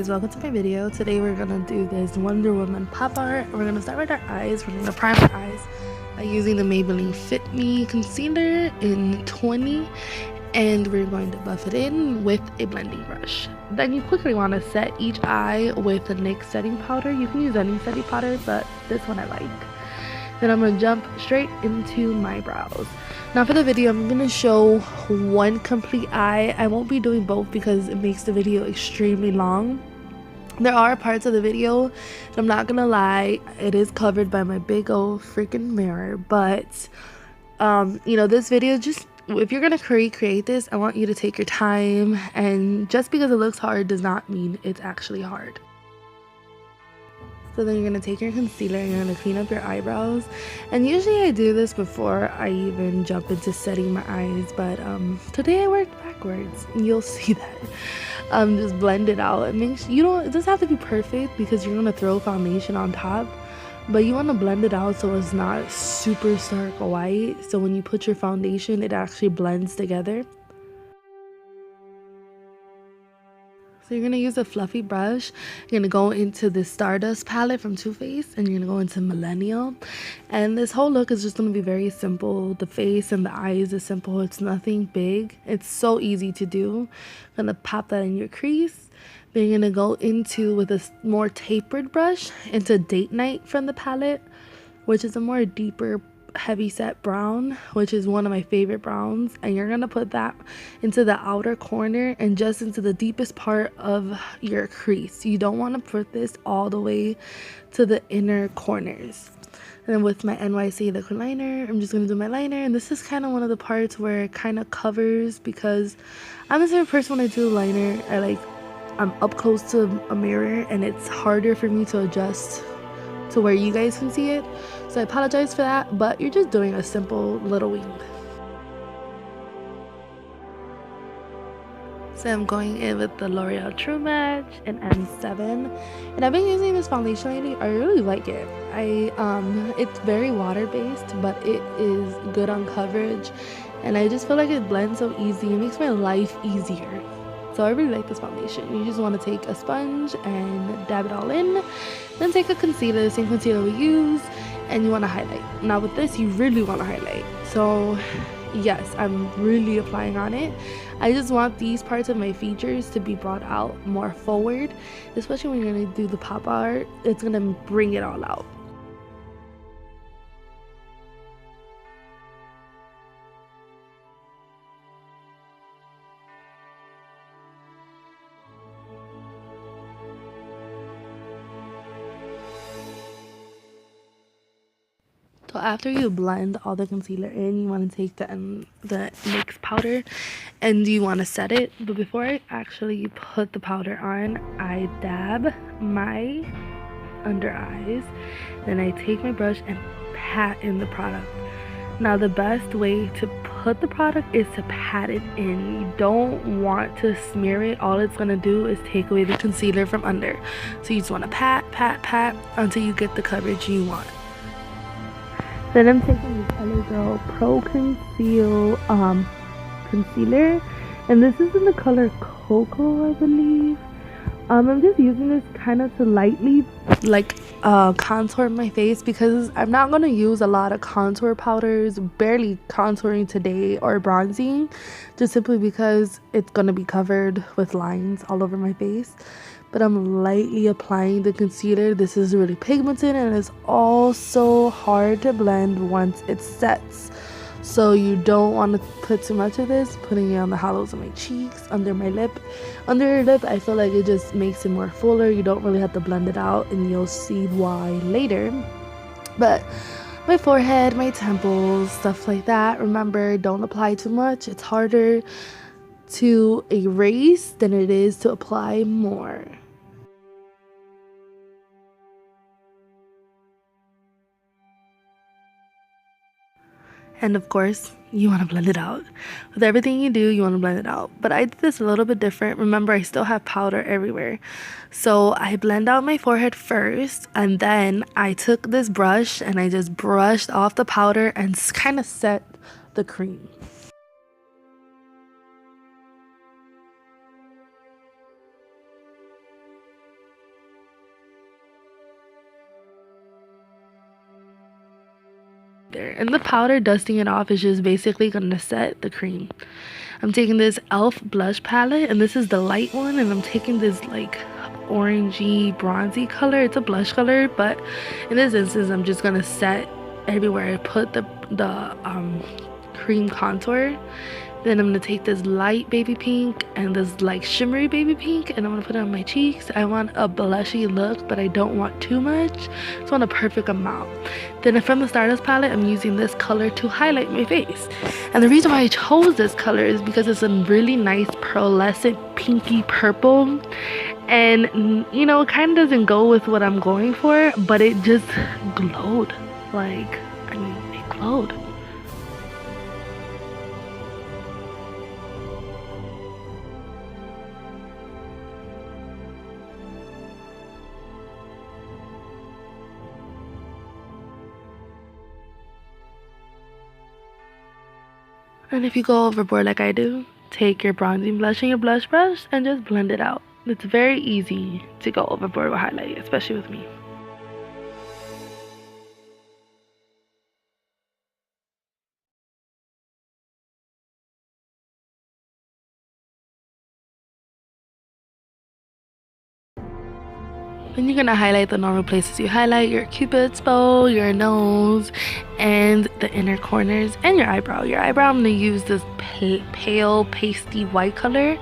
guys, welcome to my video. Today we're gonna do this Wonder Woman pop art. We're gonna start with our eyes. We're gonna prime our eyes by using the Maybelline Fit Me concealer in 20, and we're going to buff it in with a blending brush. Then you quickly want to set each eye with a NYX setting powder. You can use any setting powder, but this one I like. Then I'm going to jump straight into my brows. Now for the video, I'm going to show one complete eye. I won't be doing both because it makes the video extremely long. There are parts of the video, and I'm not going to lie, it is covered by my big old freaking mirror. But, you know, this video, just if you're going to create this, I want you to take your time. And just because it looks hard does not mean it's actually hard. So then you're going to take your concealer and you're going to clean up your eyebrows. And usually I do this before I even jump into setting my eyes. But today I worked backwards. And you'll see that. Just blend it out. It doesn't have to be perfect because you're going to throw foundation on top. But you want to blend it out so it's not super stark white. So when you put your foundation, it actually blends together. So you're going to use a fluffy brush. You're going to go into the Stardust palette from Too Faced, and you're going to go into Millennial. And this whole look is just going to be very simple. The face and the eyes is simple. It's nothing big. It's so easy to do. I'm going to pop that in your crease. Then you're going to go into, with a more tapered brush, into Date Night from the palette, which is a more deeper heavy set brown, which is one of my favorite browns. And you're gonna put that into the outer corner and just into the deepest part of your crease. You don't want to put this all the way to the inner corners. And then with my NYC liquid liner, I'm just gonna do my liner, and this is kind of one of the parts where it kind of covers, because I'm the type of person, when I do liner, I'm up close to a mirror and it's harder for me to adjust to where you guys can see it. So I apologize for that, but you're just doing a simple little wing. So I'm going in with the L'Oreal True Match in M7, and I've been using this foundation lately. I really like it. It's very water based, but it is good on coverage, and I just feel like it blends so easy. It makes my life easier. So I really like this foundation. You just want to take a sponge and dab it all in. Then take a concealer, the same concealer we use, and you want to highlight. Now with this, you really want to highlight. So yes, I'm really applying on it. I just want these parts of my features to be brought out more forward, especially when you're going to do the pop art. It's going to bring it all out. So after you blend all the concealer in, you want to take the NYX powder and you want to set it. But before I actually put the powder on, I dab my under eyes. Then I take my brush and pat in the product. Now the best way to put the product is to pat it in. You don't want to smear it. All it's going to do is take away the concealer from under. So you just want to pat, pat, pat until you get the coverage you want. Then I'm taking this LA Girl Pro Conceal concealer, and this is in the color Cocoa, I believe. I'm just using this kind of to lightly contour my face, because I'm not going to use a lot of contour powders, barely contouring today or bronzing, just simply because it's going to be covered with lines all over my face. But I'm lightly applying the concealer. This is really pigmented and it's also hard to blend once it sets. So you don't want to put too much of this, putting it on the hollows of my cheeks, under my lip. Under your lip, I feel like it just makes it more fuller. You don't really have to blend it out, and you'll see why later. But my forehead, my temples, stuff like that, remember, don't apply too much. It's harder to erase than it is to apply more. And of course, you want to blend it out. With everything you do, you want to blend it out. But I did this a little bit different. Remember, I still have powder everywhere. So I blend out my forehead first, and then I took this brush and I just brushed off the powder and kind of set the cream. there. And the powder, dusting it off, is just basically gonna set the cream. I'm taking this e.l.f. blush palette, and this is the light one, and I'm taking this like orangey bronzy color. It's a blush color, but in this instance I'm just gonna set everywhere I put the cream contour. Then I'm gonna take this light baby pink and this like shimmery baby pink, and I'm gonna put it on my cheeks. I want a blushy look, but I don't want too much. I just want a perfect amount. Then from the Stardust palette, I'm using this color to highlight my face. And the reason why I chose this color is because it's a really nice pearlescent pinky purple. And you know, it kind of doesn't go with what I'm going for, but it just glowed. Like, I mean, it glowed. And if you go overboard like I do, take your bronzing blush and your blush brush and just blend it out. It's very easy to go overboard with highlight, especially with me. Then you're gonna highlight the normal places you highlight: your cupid's bow, your nose, and the inner corners, and your eyebrow. Your eyebrow, I'm gonna use this pale pasty white color.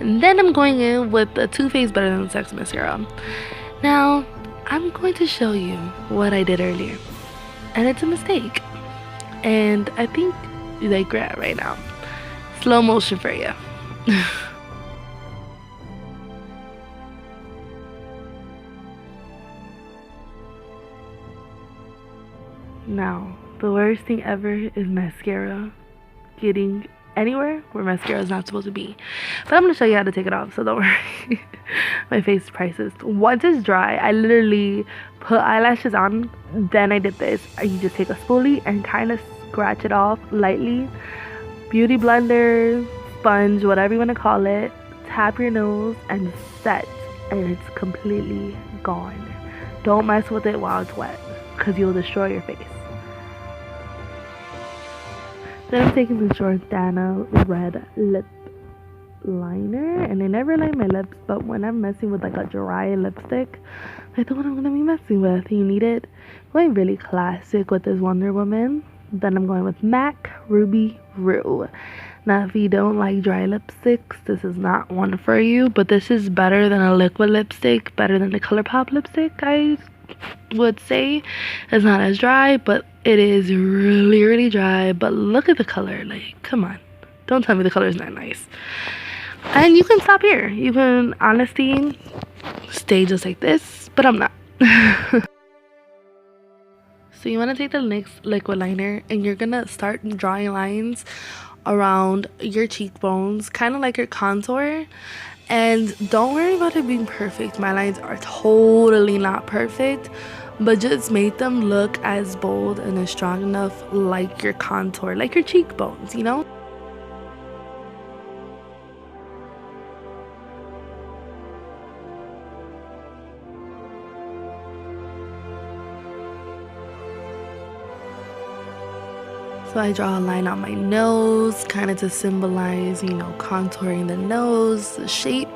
And then I'm going in with the Too Faced Better Than Sex mascara. Now, I'm going to show you what I did earlier. And it's a mistake. And I think you regret right now. Slow motion for you. Now, the worst thing ever is mascara getting anywhere where mascara is not supposed to be. But I'm going to show you how to take it off, so don't worry. My face is priceless. Once it's dry, I literally put eyelashes on, then I did this. You just take a spoolie and kind of scratch it off lightly. Beauty blender, sponge, whatever you want to call it. Tap your nose and set, and it's completely gone. Don't mess with it while it's wet, because you'll destroy your face. Then I'm taking the Jordana red lip liner, and I never line my lips, but when I'm messing with like a dry lipstick, that's the one I'm gonna be messing with. You need it. I'm going really classic with this Wonder Woman. Then I'm going with MAC Ruby Rue. Now, if you don't like dry lipsticks, this is not one for you, but this is better than a liquid lipstick, better than the ColourPop lipstick, I would say. It's not as dry, but it is really dry. But look at the color. Like, come on, don't tell me the color is not nice. And you can stop here. You can honestly stay just like this, but I'm not. So you want to take the NYX liquid liner, and you're gonna start drawing lines around your cheekbones, kind of like your contour. And don't worry about it being perfect. My lines are totally not perfect, but just make them look as bold and as strong enough like your contour, like your cheekbones, you know? So I draw a line on my nose, kind of to symbolize, you know, contouring the nose, the shape.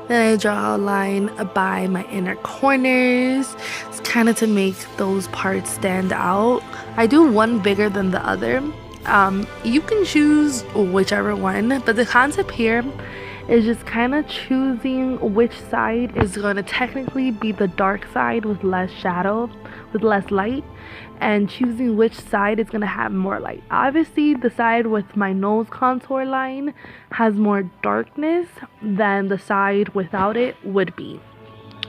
Then I draw a line by my inner corners. It's kind of to make those parts stand out. I do one bigger than the other. You can choose whichever one, but the concept here is just kind of choosing which side is going to technically be the dark side with less shadow, with less light, and choosing which side is going to have more light. Obviously, the side with my nose contour line has more darkness than the side without it would be.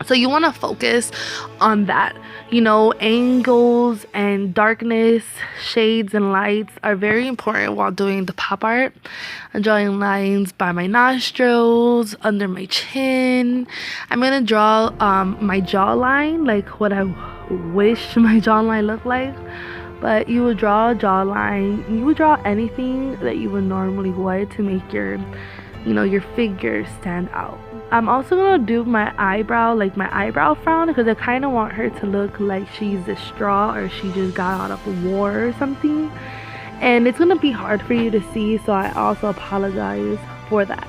So you want to focus on that. You know, angles and darkness, shades and lights are very important while doing the pop art. I'm drawing lines by my nostrils, under my chin. I'm going to draw my jawline, like what I wish my jawline looked like. But you would draw a jawline. You would draw anything that you would normally would to make your, you know, your figure stand out. I'm also gonna do my eyebrow, like my eyebrow frown, because I kind of want her to look like she's distraught or she just got out of a war or something. And it's gonna be hard for you to see, so I also apologize for that.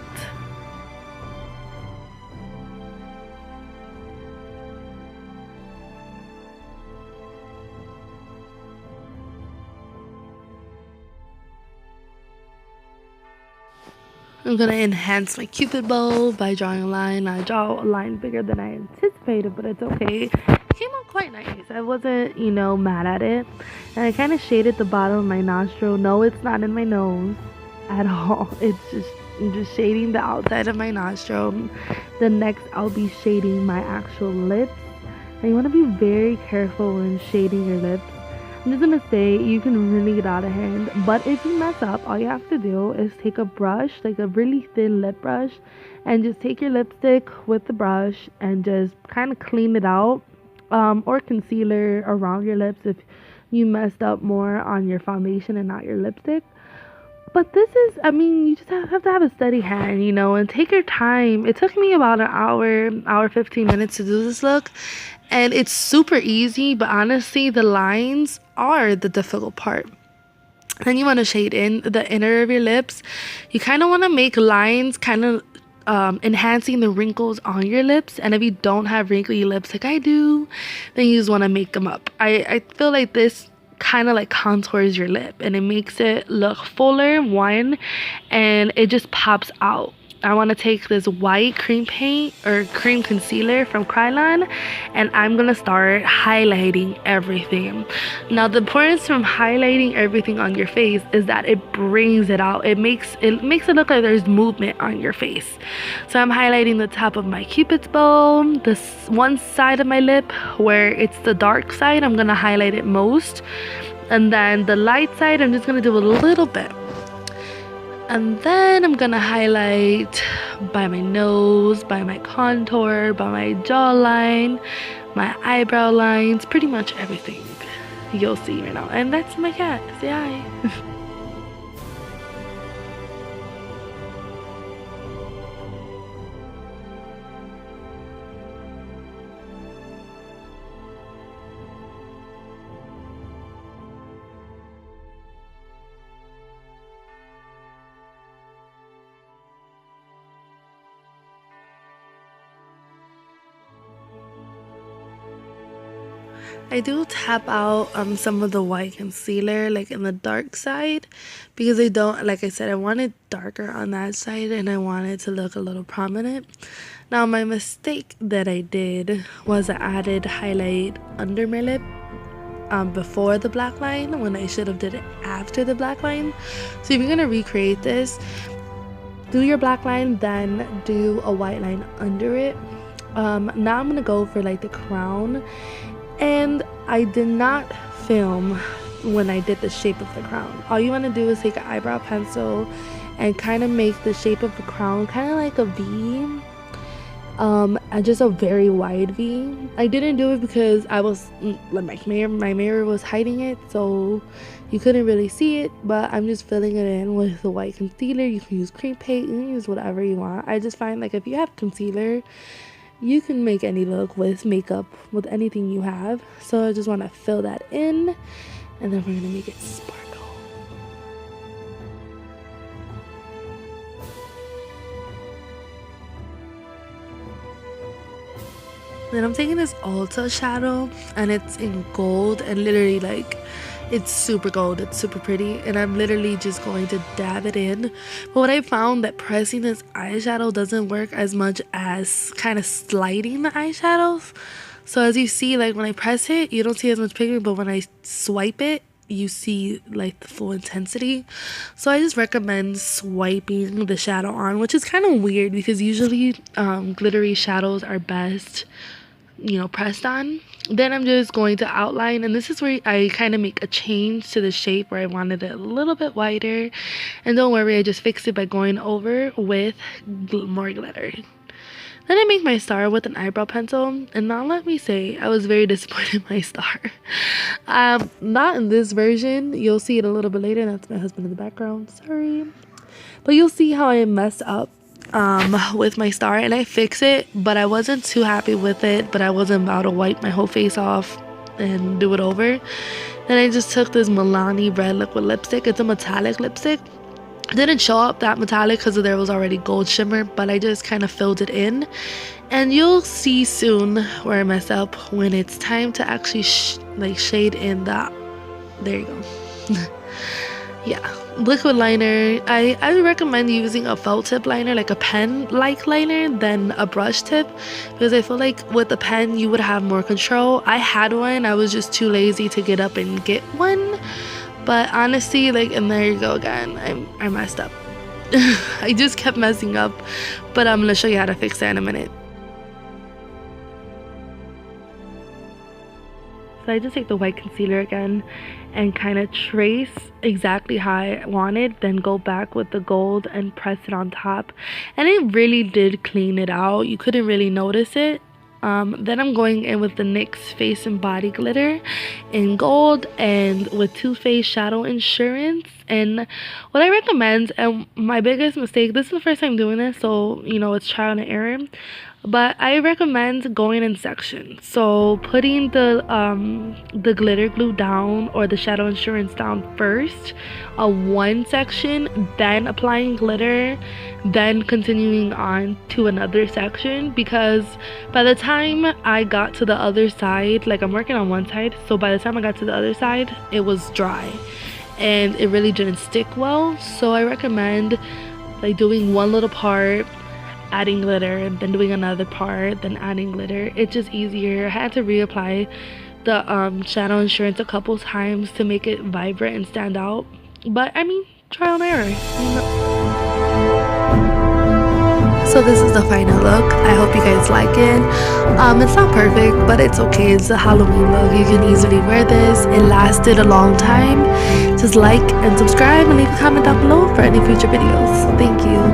I'm gonna enhance my cupid bow by drawing a line. I draw a line bigger than I anticipated, but it's okay. It came out quite nice. I wasn't, mad at it. And I kind of shaded the bottom of my nostril. No, it's not in my nose at all. It's just I'm just shading the outside of my nostril. Then next I'll be shading my actual lips. And you want to be very careful when shading your lips. I'm just gonna say you can really get out of hand, but if you mess up, all you have to do is take a brush, like a really thin lip brush, and just take your lipstick with the brush and just kind of clean it out, or concealer around your lips if you messed up more on your foundation and not your lipstick. But this is, you just have to have a steady hand, and take your time. It took me about an hour 15 minutes to do this look, and it's super easy, but honestly the lines are the difficult part. Then you want to shade in the inner of your lips. You kind of want to make lines, kind of enhancing the wrinkles on your lips. And if you don't have wrinkly lips like I do, then you just want to make them up. I feel like this kind of like contours your lip and it makes it look fuller, one, and it just pops out. I want to take this white cream paint or cream concealer from Krylon, and I'm gonna start highlighting everything. Now the importance from highlighting everything on your face is that it brings it out. It makes it look like there's movement on your face. So I'm highlighting the top of my cupid's bow, this one side of my lip where it's the dark side. I'm gonna highlight it most, and then the light side I'm just gonna do a little bit. And then I'm gonna highlight by my nose, by my contour, by my jawline, my eyebrow lines, pretty much everything you'll see right now. And that's my cat. Say hi. I do tap out some of the white concealer like in the dark side, because I don't, like I said, I want it darker on that side and I want it to look a little prominent. Now my mistake that I did was I added highlight under my lip before the black line when I should have did it after the black line. So if you're gonna recreate this, do your black line, then do a white line under it. Now I'm gonna go for like the crown. And I did not film when I did the shape of the crown. All you want to do is take an eyebrow pencil and kind of make the shape of the crown kind of like a V, and just a very wide V. I didn't do it because I was like my mirror was hiding it, so you couldn't really see it, but I'm just filling it in with the white concealer. You can use cream paint, you can use whatever you want. I just find like if you have concealer, you can make any look with makeup, with anything you have. So I just want to fill that in, and then we're gonna make it sparkle. Then I'm taking this Ulta shadow, and it's in gold, and literally like it's super gold, it's super pretty, and I'm literally just going to dab it in. But what I found that pressing this eyeshadow doesn't work as much as kind of sliding the eyeshadows. So as you see, like when I press it, you don't see as much pigment, but when I swipe it, you see like the full intensity. So I just recommend swiping the shadow on, which is kind of weird because usually glittery shadows are best pressed on. Then I'm just going to outline, and this is where I kind of make a change to the shape where I wanted it a little bit wider. And don't worry, I just fixed it by going over with more glitter. Then I make my star with an eyebrow pencil, and now let me say I was very disappointed in my star. Not in this version. You'll see it a little bit later. That's my husband in the background, sorry. But you'll see how I messed up with my star, and I fixed it, but I wasn't too happy with it, but I wasn't about to wipe my whole face off and do it over. Then I just took this Milani red liquid lipstick. It's a metallic lipstick. It didn't show up that metallic because there was already gold shimmer, but I just kind of filled it in, and you'll see soon where I mess up when it's time to actually shade in that. There you go. Yeah, liquid liner. I recommend using a felt tip liner, like a pen like liner, than a brush tip, because I feel like with the pen you would have more control. I had one, I was just too lazy to get up and get one, but honestly, like, and there you go again, I messed up. I just kept messing up, but I'm gonna show you how to fix that in a minute. So I just take the white concealer again and kind of trace exactly how I want it, then go back with the gold and press it on top, and it really did clean it out. You couldn't really notice it. Then I'm going in with the NYX Face and Body Glitter in gold and with Too Faced Shadow Insurance. And what I recommend, and my biggest mistake, this is the first time doing this, so you know, it's trial and error, but I recommend going in sections. So putting the glitter glue down or the shadow insurance down first, one section, then applying glitter, then continuing on to another section, because by the time I got to the other side, like I'm working on one side, so by the time I got to the other side, it was dry and it really didn't stick well. So I recommend like doing one little part, adding glitter, then doing another part, then adding glitter. It's just easier. I had to reapply the shadow insurance a couple times to make it vibrant and stand out, but I mean, trial and error, you know? So this is the final look. I hope you guys like it. It's not perfect, but it's okay. It's a Halloween look. You can easily wear this. It lasted a long time. Just like and subscribe and leave a comment down below for any future videos. Thank you.